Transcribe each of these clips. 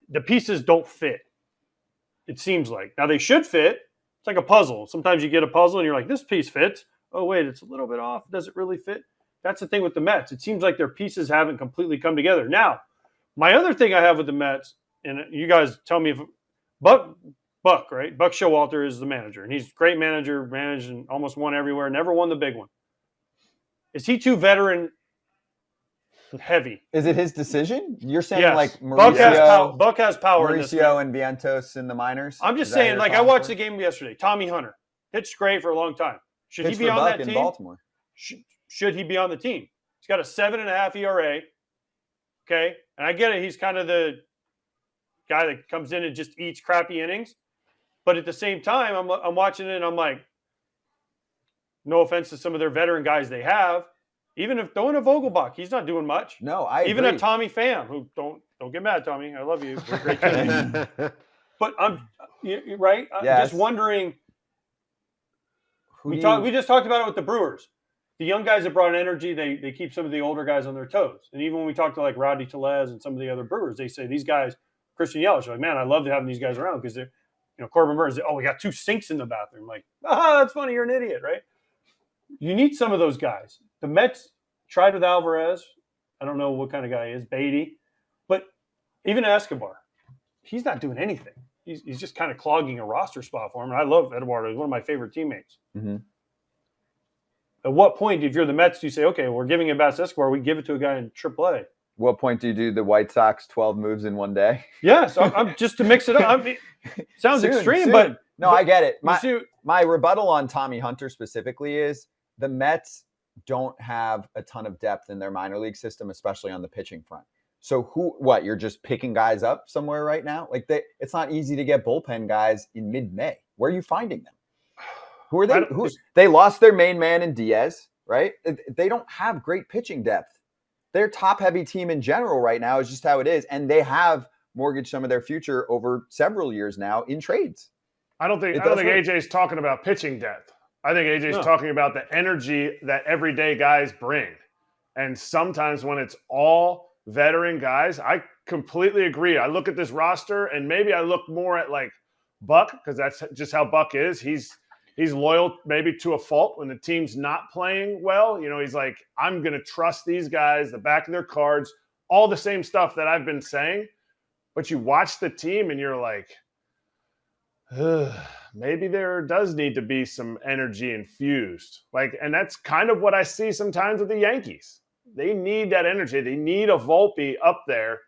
the pieces don't fit. It seems like. Now they should fit. It's like a puzzle. Sometimes you get a puzzle and you're like, this piece fits. Oh, wait, it's a little bit off. Does it really fit? That's the thing with the Mets. It seems like their pieces haven't completely come together. Now, my other thing I have with the Mets, and you guys tell me if Buck, right? Buck Showalter is the manager, and he's a great manager, managed and almost won everywhere, never won the big one. Is he too veteran heavy? Is it his decision? You're saying Yes. like Mauricio, Buck has power. Mauricio and Vientos in the minors? I'm just saying, like I watched the game yesterday. Tommy Hunter pitched great for a long time. Should he be on that team? Baltimore. Should he be on the team? He's got a 7.5 ERA. Okay, and I get it. He's kind of the guy that comes in and just eats crappy innings. But at the same time, I'm watching it and I'm like, no offense to some of their veteran guys they have. Even if throwing a Vogelbach, he's not doing much. No, I even agree. a Tommy Pham, who don't get mad, Tommy. I love you. You're a great kid. But I'm right. I'm just wondering. We just talked about it with the Brewers. The young guys that brought energy, they keep some of the older guys on their toes. And even when we talk to like Rodney Tellez and some of the other Brewers, they say these guys, Christian Yelich, like, man, I love having these guys around because they're, Corbin Burns, we got 2 sinks in the bathroom. Like, that's funny. You're an idiot, right? You need some of those guys. The Mets tried with Alvarez. I don't know what kind of guy he is, Beatty. But even Escobar, he's not doing anything. He's just kind of clogging a roster spot for him. And I love Eduardo. He's one of my favorite teammates. Mm-hmm. At what point, if you're the Mets, do you say, okay, we're giving it back to Escobar, we give it to a guy in AAA? What point do you do the White Sox 12 moves in one day? Yes, I'm just to mix it up. I mean, sounds extreme, but no, I get it. My rebuttal on Tommy Hunter specifically is the Mets don't have a ton of depth in their minor league system, especially on the pitching front. So you're just picking guys up somewhere right now? Like it's not easy to get bullpen guys in mid-May. Where are you finding them? Who are they? They lost their main man in Diaz, right? They don't have great pitching depth. Their top-heavy team in general right now is just how it is, and they have mortgaged some of their future over several years now in trades. I don't think AJ's talking about pitching depth. I think AJ's talking about the energy that everyday guys bring. And sometimes when it's all veteran guys, I completely agree. I look at this roster, and maybe I look more at like Buck, because that's just how Buck is. He's loyal maybe to a fault when the team's not playing well. He's like, I'm going to trust these guys, the back of their cards, all the same stuff that I've been saying. But you watch the team and you're like, maybe there does need to be some energy infused. And that's kind of what I see sometimes with the Yankees. They need that energy. They need a Volpe up there,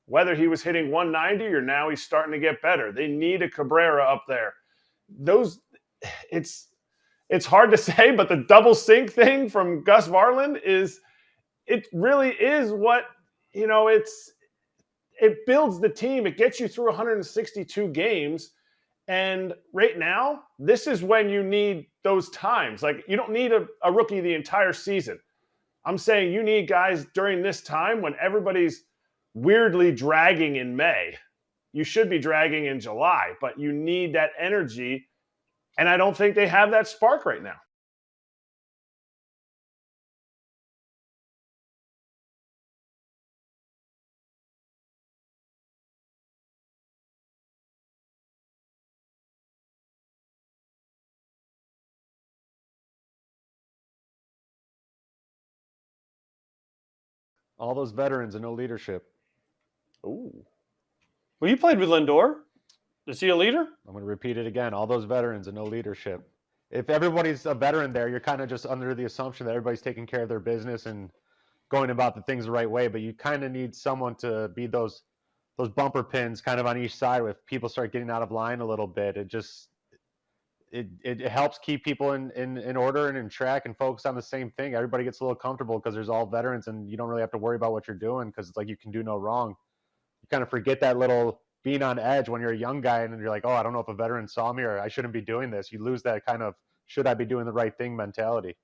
whether he was hitting 190 or now he's starting to get better. They need a Cabrera up there. It's hard to say, but the double sync thing from Gus Varland it really is what, it builds the team. It gets you through 162 games. And right now, this is when you need those times. Like, you don't need a rookie the entire season. I'm saying you need guys during this time when everybody's weirdly dragging in May. You should be dragging in July, but you need that energy. And I don't think they have that spark right now. All those veterans and no leadership. Ooh. Well, you played with Lindor. Is he a leader? I'm going to repeat it again. All those veterans and no leadership. If everybody's a veteran there, you're kind of just under the assumption that everybody's taking care of their business and going about the things the right way. But you kind of need someone to be those bumper pins kind of on each side. If people start getting out of line a little bit, it helps keep people in order and in track and focus on the same thing. Everybody gets a little comfortable because there's all veterans and you don't really have to worry about what you're doing because it's like you can do no wrong. You kind of forget that little being on edge when you're a young guy and you're like, oh, I don't know if a veteran saw me or I shouldn't be doing this. You lose that kind of should I be doing the right thing mentality.